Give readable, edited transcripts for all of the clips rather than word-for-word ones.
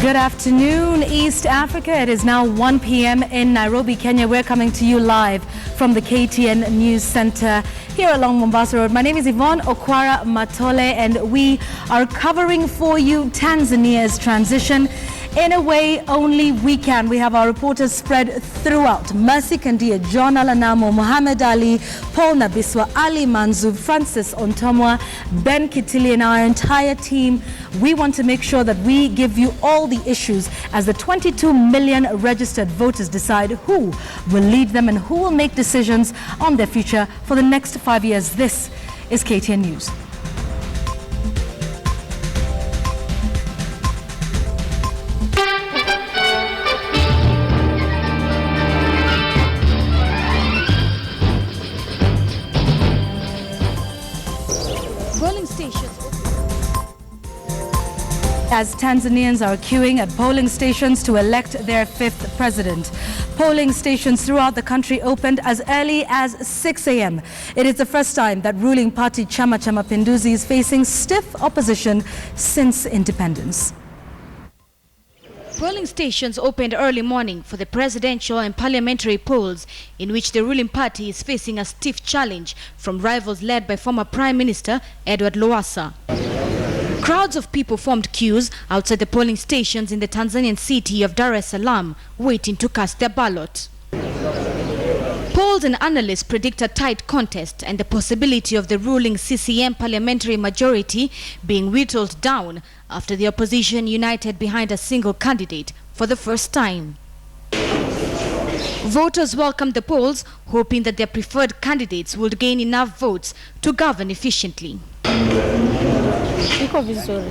Good afternoon, East Africa. It is now 1 p.m. in Nairobi, Kenya. We're coming to you live from the KTN News Center here along Mombasa Road. My name is Yvonne Okwara Matole, and we are covering for you Tanzania's transition in a way only we can. We have our reporters spread throughout. Mercy Kandia, John Alanamo, Muhammad Ali, Paul Nabiswa, Ali Manzu, Francis Ontomwa, Ben Kitili, and our entire team. We want to make sure that we give you all the issues as the 22 million registered voters decide who will lead them and who will make decisions on their future for the next 5 years. This is KTN News. As Tanzanians are queuing at polling stations to elect their fifth president. Polling stations throughout the country opened as early as 6 a.m. It is the first time that ruling party Chama cha Mapinduzi is facing stiff opposition since independence. Polling stations opened early morning for the presidential and parliamentary polls, in which the ruling party is facing a stiff challenge from rivals led by former Prime Minister Edward Lowassa. Crowds of people formed queues outside the polling stations in the Tanzanian city of Dar es Salaam, waiting to cast their ballot. Polls and analysts predict a tight contest and the possibility of the ruling CCM parliamentary majority being whittled down after the opposition united behind a single candidate for the first time. Voters welcomed the polls, hoping that their preferred candidates would gain enough votes to govern efficiently. Iko vizuri.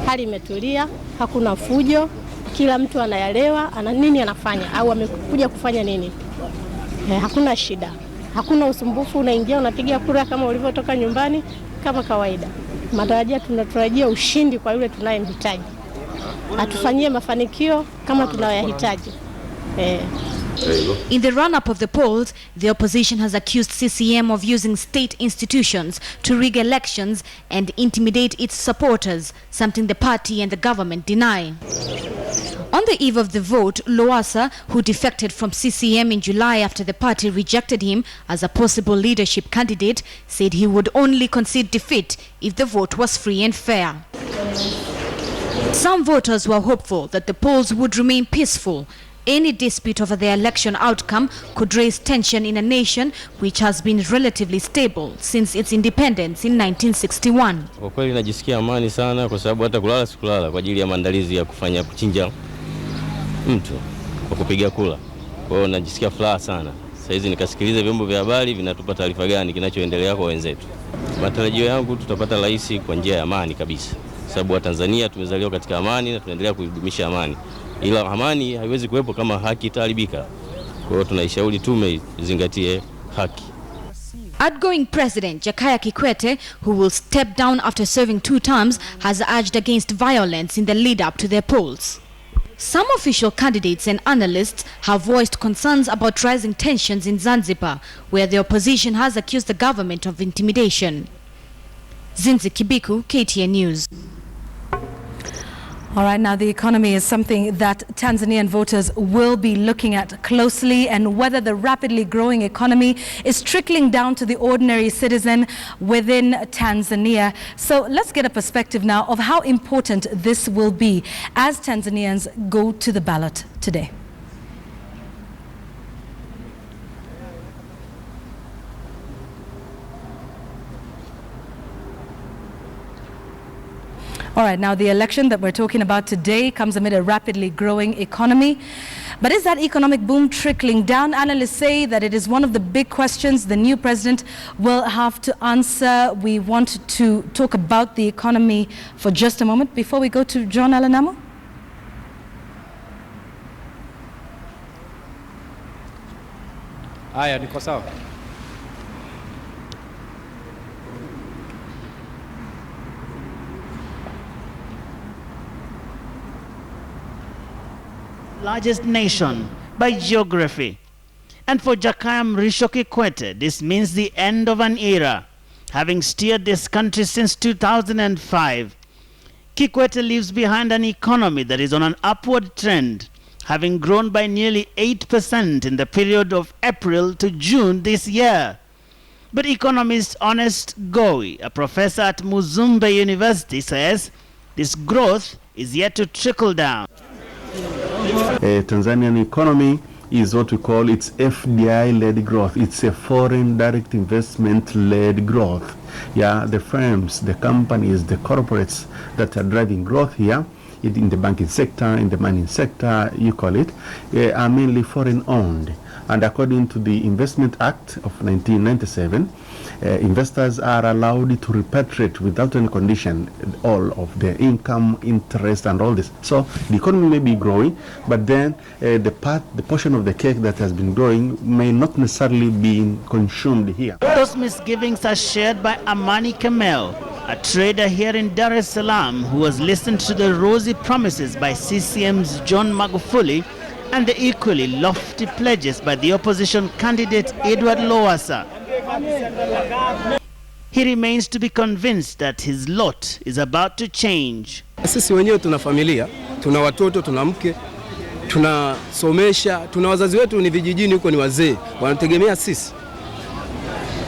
Hali imetulia, hakuna fujo, kila mtu anaelewa ana nini anafanya au amekuja kufanya nini. Hakuna shida. Hakuna usumbufu, unaingia unapiga kura kama ulivyotoka nyumbani kama kawaida. Tunatarajia ushindi kwa yule tunayemhitaji. Atufanyie mafanikio kama tunayohitaji. In the run-up of the polls, the opposition has accused CCM of using state institutions to rig elections and intimidate its supporters, something the party and the government deny. On the eve of the vote, Lowassa, who defected from CCM in July after the party rejected him as a possible leadership candidate, said he would only concede defeat if the vote was free and fair. Some voters were hopeful that the polls would remain peaceful. Any dispute over the election outcome could raise tension in a nation which has been relatively stable since its independence in 1961. Kwa kweli najisikia amani sana kwa sababu hata kulala sikulala kwa ajili ya maandalizi ya kufanya kuchinja mtu kwa kupiga kura. Kwa hiyo najisikia furaha sana. Sasa hizi nikasikiliza vyombo vya habari vinatupa taarifa gani kinachoendelea kwa wenzetu. Matarajio yangu tutapata rais kwa njia ya amani kabisa. Sababu wa Tanzania tumezaliwa katika amani na tunaendelea kuidumisha amani. Ila amani haiwezi kuwepo kama haki itaharibika. Kwa hiyo tunaishauri tume izingatie haki. Outgoing President Jakaya Kikwete, who will step down after serving 2 terms, has urged against violence in the lead-up to their polls. Some official candidates and analysts have voiced concerns about rising tensions in Zanzibar, where the opposition has accused the government of intimidation. Zinzi Kibiku, KTN News. All right, now the economy is something that Tanzanian voters will be looking at closely, and whether the rapidly growing economy is trickling down to the ordinary citizen within Tanzania. So let's get a perspective now of how important this will be as Tanzanians go to the ballot today. All right, now the election that we're talking about today comes amid a rapidly growing economy. But is that economic boom trickling down? Analysts say that it is one of the big questions the new president will have to answer. We want to talk about the economy for just a moment before we go to John Alanamo. Haya, niko sawa. Largest nation by geography. And for Jakaya Mrisho Kikwete, this means the end of an era. Having steered this country since 2005, Kikwete leaves behind an economy that is on an upward trend, having grown by nearly 8% in the period of April to June this year. But economist Honest Gowi, a professor at Muzumbe University, says this growth is yet to trickle down. Tanzanian economy is what we call its FDI-led growth. It's a foreign direct investment-led growth. Yeah, the firms, the companies, the corporates that are driving growth here, in the banking sector, in the mining sector, you call it, are mainly foreign-owned. And according to the Investment Act of 1997, investors are allowed to repatriate without any condition all of their income, interest, and all this. So the economy may be growing, but then the portion of the cake that has been growing may not necessarily be consumed here. Those misgivings are shared by Amani Kamel, a trader here in Dar es Salaam who has listened to the rosy promises by CCM's John Magufuli and the equally lofty pledges by the opposition candidate Edward Lowassa. He remains to be convinced that his lot is about to change. Sisi wenyewe tuna familia, tuna watoto, tuna mke, tunasomesha, tuna wazazi wetu ni vijijini huko, ni wazee, wanategemea sisi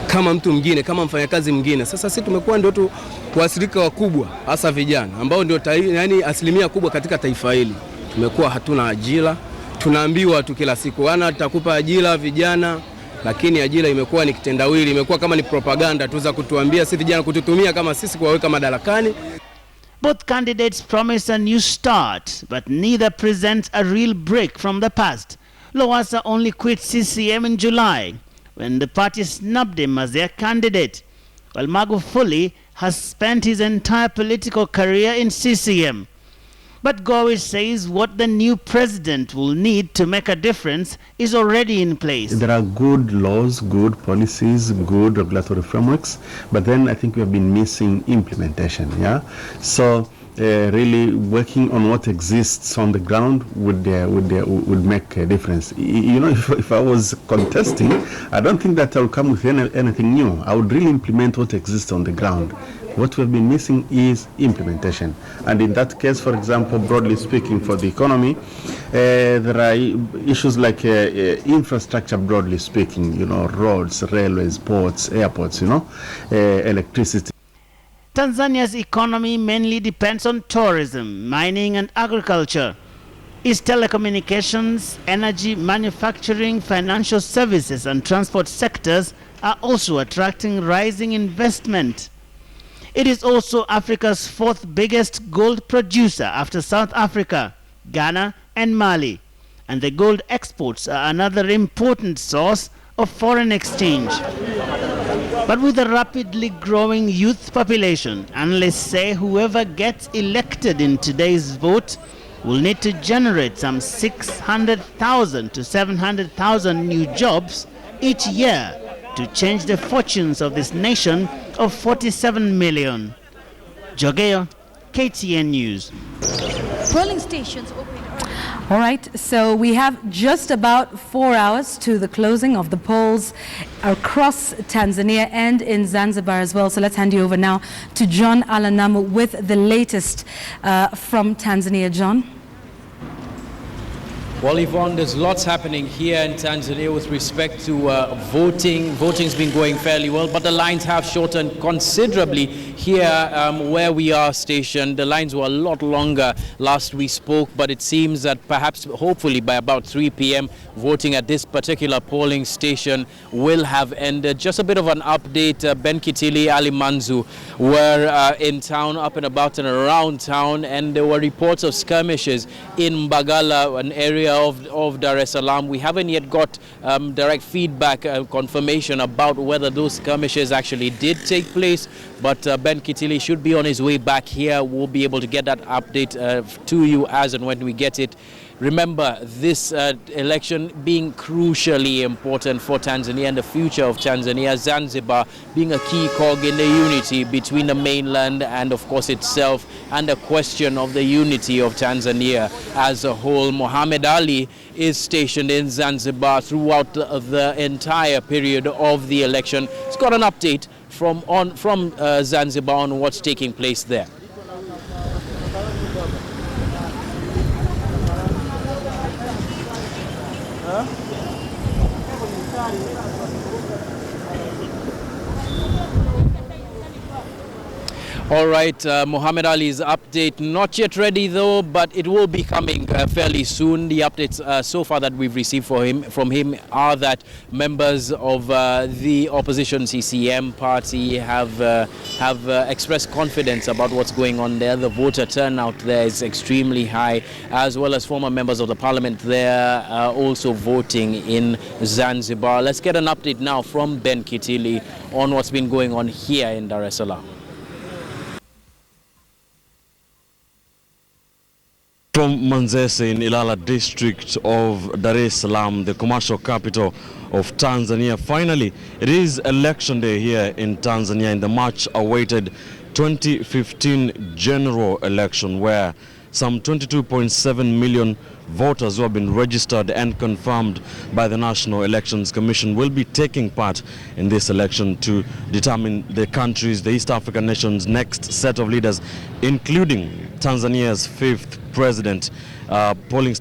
kama mtu mwingine, kama mfanyakazi mwingine. Sasa sisi tumekuwa ndio tu waathirika wakubwa, hasa vijana ambao ndio yani asilimia kubwa katika taifa hili. Tumekuwa hatuna ajira, tunaambiwa tu kila siku wana tutakupa ajira vijana, lakini ajira imekuwa ni kitendawili, imekuwa kama ni propaganda tu za kutuambia sisi vijana, kututumia kama sisi kuwaweka madarakani. Both candidates promise a new start, but neither presents a real break from the past. Lowassa only quit CCM in July, when the party snubbed him as their candidate, while Magufuli has spent his entire political career in CCM. But Gowi says what the new president will need to make a difference is already in place. There are good laws, good policies, good regulatory frameworks, but then I think we have been missing implementation. Yeah, so really working on what exists on the ground would make a difference. You know, if I was contesting, I don't think that I would come with anything new. I would really implement what exists on the ground. What we've been missing is implementation. And in that case, for example, broadly speaking, for the economy, there are issues like infrastructure, broadly speaking, you know, roads, railways, ports, airports, you know, electricity. Tanzania's economy mainly depends on tourism, mining, and agriculture. Its telecommunications, energy, manufacturing, financial services, and transport sectors are also attracting rising investment. It is also Africa's fourth biggest gold producer after South Africa, Ghana, and Mali. And the gold exports are another important source of foreign exchange. But with a rapidly growing youth population, analysts say whoever gets elected in today's vote will need to generate some 600,000 to 700,000 new jobs each year to change the fortunes of this nation of 47 million. Jogeo, KTN News. Polling stations open early. All right, so we have just about 4 hours to the closing of the polls across Tanzania and in Zanzibar as well. So let's hand you over now to John Alanamu with the latest from Tanzania. John. Well, Yvonne, there's lots happening here in Tanzania with respect to voting. Voting's been going fairly well, but the lines have shortened considerably here where we are stationed. The lines were a lot longer last we spoke, but it seems that perhaps, hopefully, by about 3 p.m., voting at this particular polling station will have ended. Just a bit of an update. Ben Kitili, Ali Manzu were in town, up and about and around town, and there were reports of skirmishes in Mbagala, an area of Dar es Salaam. We haven't yet got direct feedback, confirmation about whether those skirmishes actually did take place, but Ben Kitili should be on his way back here. We'll be able to get that update to you as and when we get it. Remember, this election being crucially important for Tanzania and the future of Tanzania, Zanzibar being a key cog in the unity between the mainland and, of course, itself, and the question of the unity of Tanzania as a whole. Muhammad Ali is stationed in Zanzibar throughout the entire period of the election. He's got an update from Zanzibar on what's taking place there. All right, Muhammad Ali's update not yet ready though, but it will be coming fairly soon. The updates so far that we've received from him are that members of the opposition CCM party have expressed confidence about what's going on there. The voter turnout there is extremely high, as well as former members of the parliament there also voting in Zanzibar. Let's get an update now from Ben Kitili on what's been going on here in Dar es Salaam. From Manzese in Ilala district of Dar es Salaam, the commercial capital of Tanzania. Finally, it is election day here in Tanzania in the much awaited 2015 general election, where some 22.7 million voters who have been registered and confirmed by the National Elections Commission will be taking part in this election to determine the country's, the East African nation's next set of leaders, including Tanzania's 5th president. Voting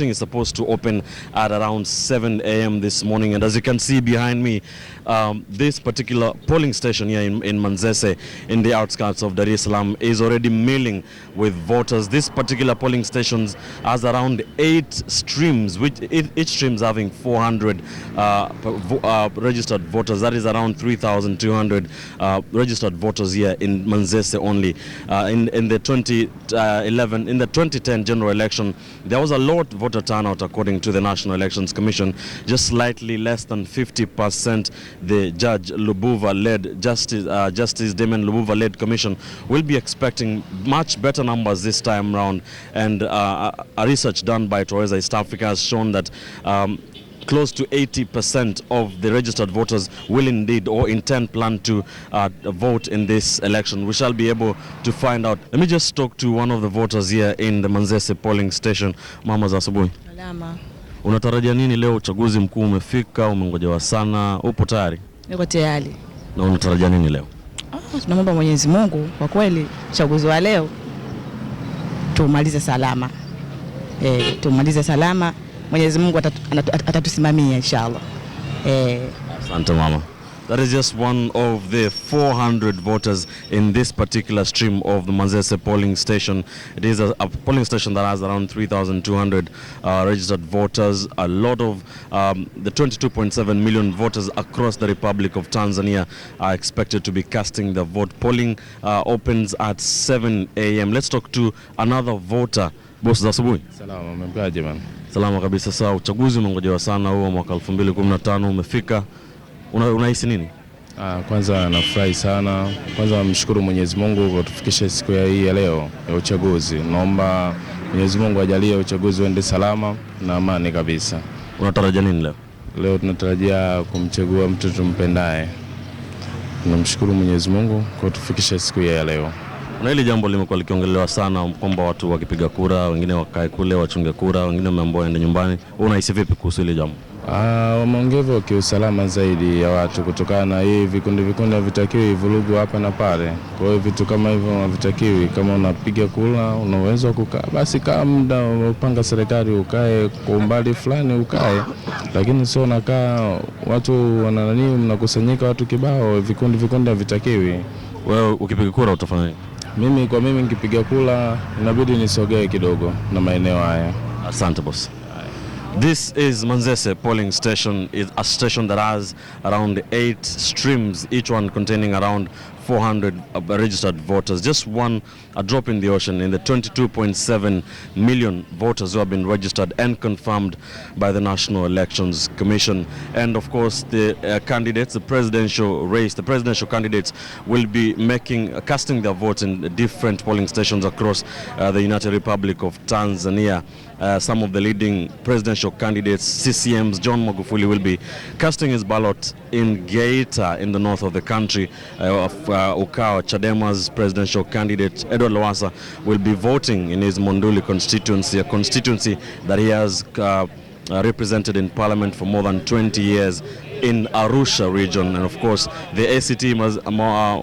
is supposed to open at around 7 a.m. this morning, and as you can see behind me, this particular polling station here in Manzese, in the outskirts of Dar es Salaam, is already milling with voters. This particular polling station has around 8 streams, which each stream is having 400 registered voters. That is around 3,200 registered voters here in Manzese only. In the 2010 general election, there was a low voter turnout according to the National Elections Commission, just slightly less than 50%. The Judge Lubuva-led, Justice Damien Lubuva-led commission will be expecting much better numbers this time round, and a research done by Toreza East Africa has shown that close to 80% of the registered voters will indeed or plan to vote in this election. We shall be able to find out. Let me just talk to one of the voters here in the Manzese polling station. Mama za asubuhi. Salama. Unatarajia nini leo? Uchaguzi mkuu umefika, umengojewa sana. Upo tayari? Niko tayari. Na unatarajia nini leo? Tunaomba Mwenyezi Mungu kwa kweli uchaguzi wa leo tumalize salama. Tumalize salama. Mwenyezi Mungu atatusimamia inshallah. Asante mama. That is just one of the 400 voters in this particular stream of the Manzese polling station. It is a polling station that has around 3,200 registered voters. A lot of the 22.7 million voters across the Republic of Tanzania are expected to be casting the vote. Polling opens at 7 a.m. Let's talk to another voter. Boss za asubuhi. Salama, umemkaje bana? Salama kabisa. Sasa uchaguzi umengojewa sana huo mwaka 2015 umefika. Unahisi nini? Kwanza nafurahi sana. Kwanza namshukuru Mwenyezi Mungu kwa kutufikisha siku hii ya leo ya uchaguzi. Naomba Mwenyezi Mungu ajalie uchaguzi uende salama na amani kabisa. Unatarajia nini leo? Leo tunatarajia kumchagua mtu tumpendaye. Tunamshukuru Mwenyezi Mungu kwa kutufikisha siku hii ya leo. Na hili jambo limekuwa likiongelewa sana kwamba watu wakipiga kura, wengine wakae kule wachunge kura, wengine wameambiwa waende nyumbani. Unahisi vipi kuhusu hili jambo? Wameongeza kiusalama zaidi ya watu kutokana na hii vikundi havitakiwi vurugu hapa na pale. Kwa hiyo vitu kama hivyo havitakiwi. Kama unapiga kura, unaweza kukaa, basi kaa muda upanga serikali ukae kwa umbali fulani ukae. Lakini sio unakaa watu wananani mnakusanyika watu kibao, vikundi havitakiwi. Wewe ukipiga kura utafanya nini? Mimi nikipiga kura inabidi nisogee kidogo na maeneo haya. Asante boss. This is Manzese polling station. It's a station that has around 8 streams, each one containing around 400 registered voters. Just a drop in the ocean in the 22.7 million voters who have been registered and confirmed by the National Elections Commission. And of course, the candidates, the presidential candidates will be casting their votes in different polling stations across the United Republic of Tanzania. Some of the leading presidential candidates, CCM's John Magufuli, will be casting his ballot in Geita in the north of the country. Ukao, Chadema's presidential candidate Edward Lowassa will be voting in his Monduli constituency, a constituency that he has represented in parliament for more than 20 years. in Arusha region. And of course, the ACT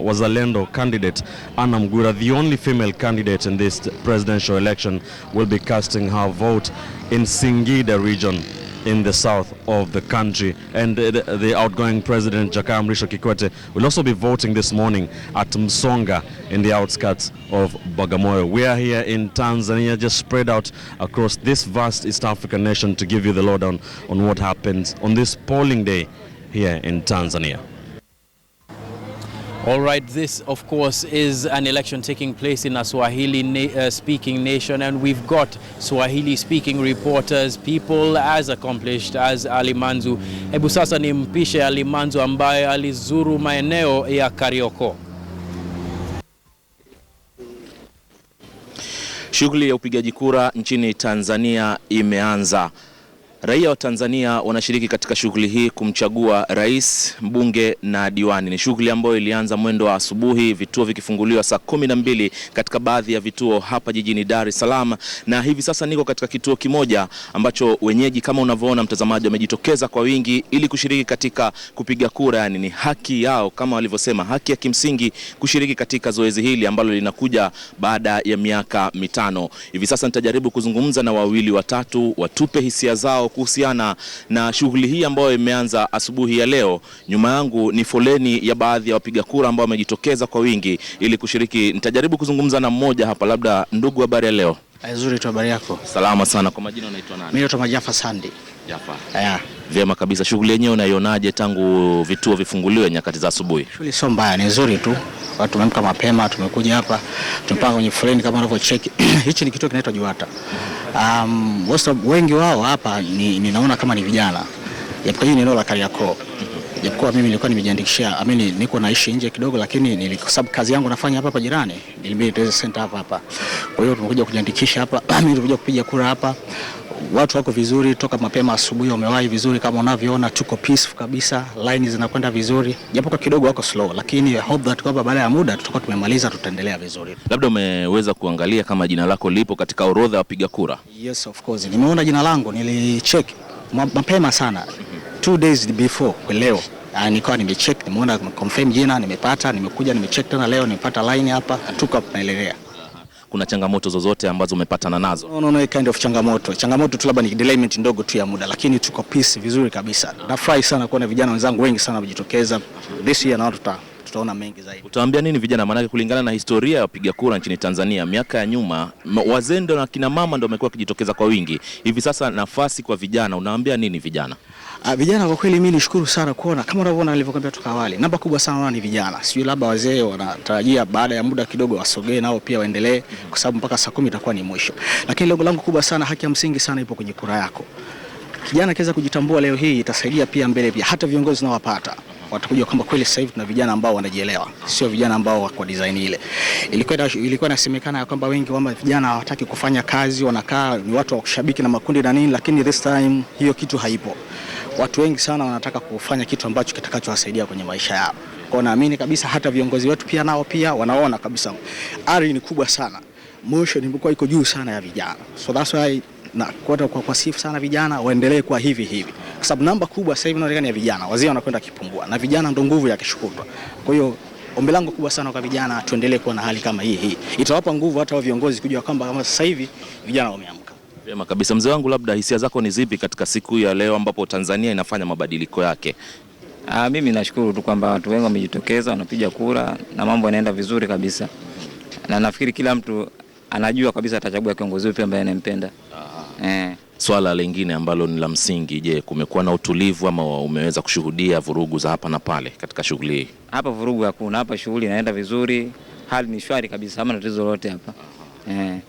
Wazalendo candidate, Anna Mgura, the only female candidate in this presidential election, will be casting her vote in Singida region in the south of the country. And the outgoing president, Jakaya Mrisho Kikwete, will also be voting this morning at Msonga in the outskirts of Bagamoyo. We are here in Tanzania, just spread out across this vast East African nation to give you the lowdown on what happens on this polling day here in Tanzania. All right, this of course is an election taking place in a Swahili speaking nation, and we've got Swahili speaking reporters, people as accomplished as Ali Manzu. Hebu sasa nimpishe Ali Manzu ambaye alizuru maeneo ya Karioko. Shughuli ya upigaji kura nchini Tanzania imeanza. Raia wa Tanzania wanashiriki katika shughuli hii kumchagua rais, mbunge na diwani. Ni shughuli ambayo ilianza mwendo wa asubuhi, vituo vikifunguliwa saa 12 katika baadhi ya vituo hapa jijini Dar es Salaam, na hivi sasa niko katika kituo kimoja ambacho wenyeji kama unavyoona mtazamaji wamejitokeza kwa wingi ili kushiriki katika kupiga kura. Yani ni haki yao, kama walivyosema, haki ya kimsingi kushiriki katika zoezi hili ambalo linakuja baada ya miaka 5. Hivi sasa nitajaribu kuzungumza na wawili watatu watupe hisia zao kuhusiana na shughuli hii ambayo imeanza asubuhi ya leo. Nyuma yangu ni foleni ya baadhi ya wapiga kura ambao wamejitokeza kwa wingi ili kushiriki. Nitajaribu kuzungumza na mmoja hapa. Labda ndugu, habari ya leo? Nzuri tu, habari yako? Salama sana. Kwa majina unaitwa nani? Mimi naitwa Majafa Sandi. Jafa. Vyema kabisa. Shughuli yenyewe unaionaje tangu vituo vifunguliwe nyakati za asubuhi? Shughuli sio mbaya, ni nzuri tu. Watu wameamka mapema, tumekuja hapa, tumepanga kwenye foleni kama unavyocheki. Hichi ni kituo kinaitwa Juata. Wengi wao hapa ninaona kama ni vijana. Japo hii ni eneo la Kariakoo. Japokuwa mimi nilikuwa nimejiandikishia, niko naishi nje kidogo, lakini kwa sababu kazi yangu nafanya hapa jirani, nilibidi tuweze center hapa. Kwa hiyo tumekuja kujiandikisha hapa, mimi nilikuja kupiga kura hapa. Watu wako vizuri, toka mapema asubuhi wamewahi vizuri kama unavyoona, tuko peaceful kabisa, line zinakwenda vizuri. Japokuwa kidogo wako slow, lakini I hope that kwamba baada ya muda tutakuwa tumemaliza, tutaendelea vizuri. Labda umeweza kuangalia kama jina lako lipo katika orodha ya wapiga kura? Yes, of course. Nimeona jina langu, nilicheck mapema sana 2 days before leo. Nikawa nimecheck, nimeona confirm jina, nimepata, nimekuja nimecheck tena leo, nimepata line hapa, tuko tunaendelea. Kuna changamoto zozote ambazo umepatana nazo? No, kind of changamoto tu labda ni delayment ndogo tu ya muda, lakini tuko peace vizuri kabisa. Nafurahi sana kuona vijana wenzangu wengi sana wamejitokeza this year, na tutaona mengi zaidi. Utaambia nini vijana? Maana kulingana na historia ya wapiga kura nchini Tanzania miaka ya nyuma, wazendo na kina mama ndio wamekuwa wakijitokeza kwa wingi. Hivi sasa nafasi kwa vijana, unaambia nini vijana? Vijana kwa kweli mimi nishukuru sana kuona kama unavyoona nilivyokuambia toka awali. Namba kubwa sana ni vijana. Sio labda wazee wanatarajia baada ya muda kidogo wasogee nao pia waendelee, kwa sababu mpaka saa 10 itakuwa ni mwisho. Lakini lengo langu kubwa sana, haki ya msingi sana ipo kwenye kura yako. Kijana kiweza kujitambua leo hii itasaidia pia mbele, pia hata viongozi nao wapata watakuja kwamba kweli sasa hivi tuna vijana ambao wanajielewa, sio vijana ambao wako design ile. Ilikuwa inasemekana kwamba wengi wao vijana hawataki kufanya kazi, wanakaa ni watu wa kushabiki na makundi na nini, lakini this time hiyo kitu haipo. Watu wengi sana wanataka kufanya kitu ambacho kitakachowasaidia kwenye maisha yao. Kwa naamini kabisa hata viongozi wetu pia nao pia wanaona kabisa ari ni kubwa sana, motion imekuwa iko juu sana ya vijana. So that's why na kwa sifa sana vijana waendelee kwa hivi, kwa sababu namba kubwa sasa hivi inaonekana ya vijana, wazee wanakwenda kipungua na vijana ndio nguvu ya kishukutwa. Kwa hiyo ombi langu kubwa sana kwa vijana, tuendelee kuwa na hali kama hii. Itawapa nguvu hata wa viongozi kujua kwamba kama sasa hivi vijana wameamka. Vyema kabisa. Mzee wangu, labda hisia zako ni zipi katika siku ya leo ambapo Tanzania inafanya mabadiliko yake? Mimi nashukuru tu kwamba watu wengi wamejitokeza, wanapiga kura na mambo yanaenda vizuri kabisa. Na nafikiri kila mtu anajua kabisa atachagua kiongozi upi ambaye anampenda. Swala lingine ambalo ni la msingi, je, kumekuwa na utulivu ama umeweza kushuhudia vurugu za hapa na pale katika shughuli hii? Hapa vurugu hakuna, hapa shughuli inaenda vizuri, hali ni shwari kabisa, hamna tatizo lolote hapa.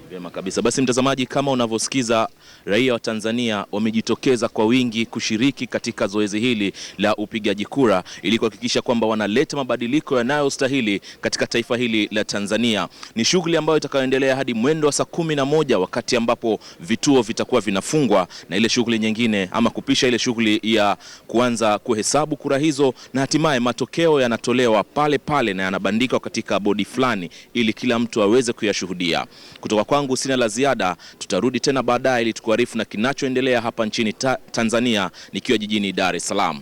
Vyema kabisa. Basi mtazamaji, kama unavyosikiza, raia wa Tanzania wamejitokeza kwa wingi kushiriki katika zoezi hili la upigaji kura ili kuhakikisha kwamba wanaleta mabadiliko yanayostahili katika taifa hili la Tanzania. Ni shughuli ambayo itakayoendelea hadi mwendo wa saa 11 wakati ambapo vituo vitakuwa vinafungwa, na ile shughuli nyingine ama kupisha ile shughuli ya kuanza kuhesabu kura hizo, na hatimaye matokeo yanatolewa pale pale na yanabandikwa katika bodi fulani ili kila mtu aweze kuyashuhudia. Kutoka kwangu sina la ziada, tutarudi tena baadaye ili tukuarifu na kinachoendelea hapa nchini Tanzania nikiwa jijini Dar es Salaam.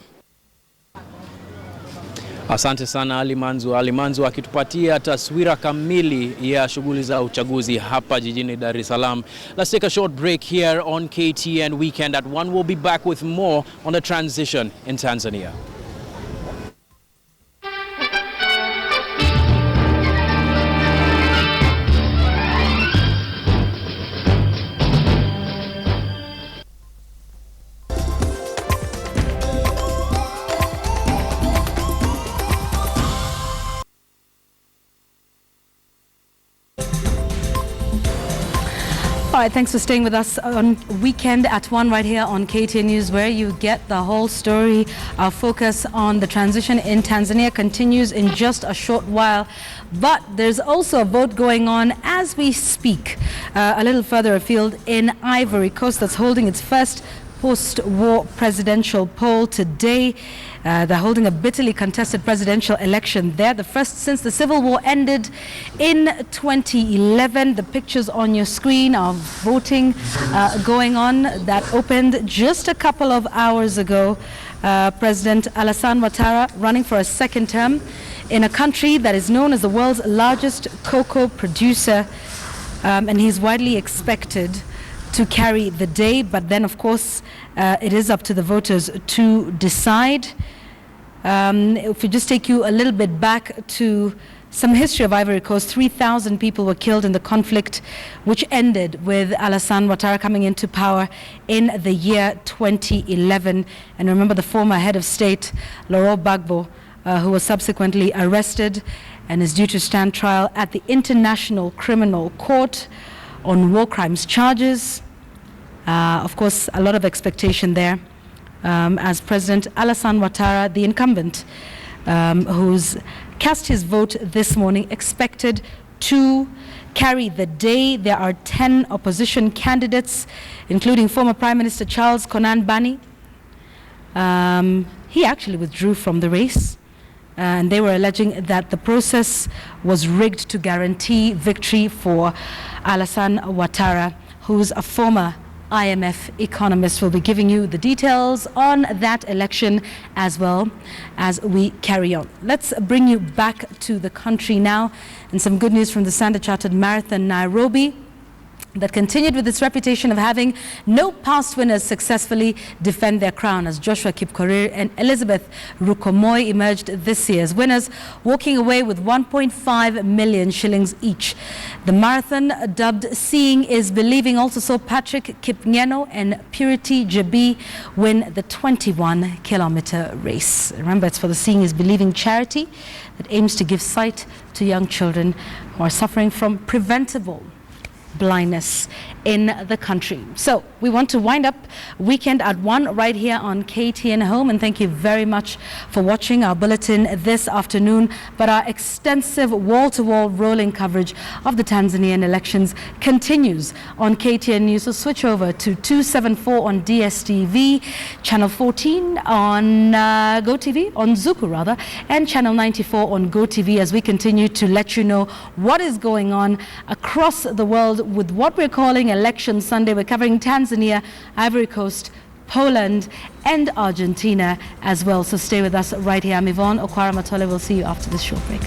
Asante sana Ali Manzu akitupatia taswira kamili ya shughuli za uchaguzi hapa jijini Dar es Salaam. Let's take a short break here on KTN Weekend at 1. We'll be back with more on the transition in Tanzania. All right, thanks for staying with us on Weekend at 1 right here on KTN News, where you get the whole story. Our focus on the transition in Tanzania continues in just a short while, but there's also a vote going on as we speak, a little further afield in Ivory Coast, that's holding its first post-war presidential poll today. They're holding a bitterly contested presidential election there, the first since the civil war ended in 2011. The pictures on your screen are voting going on that opened just a couple of hours ago. President Alassane Ouattara running for a second term in a country that is known as the world's largest cocoa producer, and he's widely expected to carry the day, but then of course it is up to the voters to decide. If we just take you a little bit back to some history of Ivory Coast, 3,000 people were killed in the conflict which ended with Alassane Ouattara coming into power in the year 2011. And remember the former head of state, Laurent Gbagbo, who was subsequently arrested and is due to stand trial at the International Criminal Court on war crimes charges. Of course, a lot of expectation there as President Alassane Ouattara, the incumbent, who's cast his vote this morning, expected to carry the day. There are 10 opposition candidates, including former Prime Minister Charles Konan Banny. He actually withdrew from the race, and they were alleging that the process was rigged to guarantee victory for Alassane Ouattara, who's a former IMF economist. Will be giving you the details on that election as well as we carry on. Let's bring you back to the country now, and some good news from the Standard Chartered Marathon Nairobi that continued with its reputation of having no past winners successfully defend their crown, as Joshua Kipkorir and Elizabeth Rukomoy emerged this year as winners, walking away with 1.5 million shillings each. The marathon, dubbed Seeing is Believing, also saw Patrick Kipngeno and Purity Jabi win the 21-kilometer race. Remember, it's for the Seeing is Believing charity that aims to give sight to young children who are suffering from preventable blindness in the country. So we want to wind up Weekend at 1 right here on KTN Home, and thank you very much for watching our bulletin this afternoon. But our extensive wall-to-wall rolling coverage of the Tanzanian elections continues on KTN News. So switch over to 274 on DSTV, channel 14 on GoTV, on Zuku rather, and channel 94 on GoTV, as we continue to let you know what is going on across the world with what we're calling Election Sunday. We're covering Tanzania, Ivory Coast, Poland, and Argentina as well. So stay with us right here. I'm Yvonne Okwara Matole. We'll see you after this short break.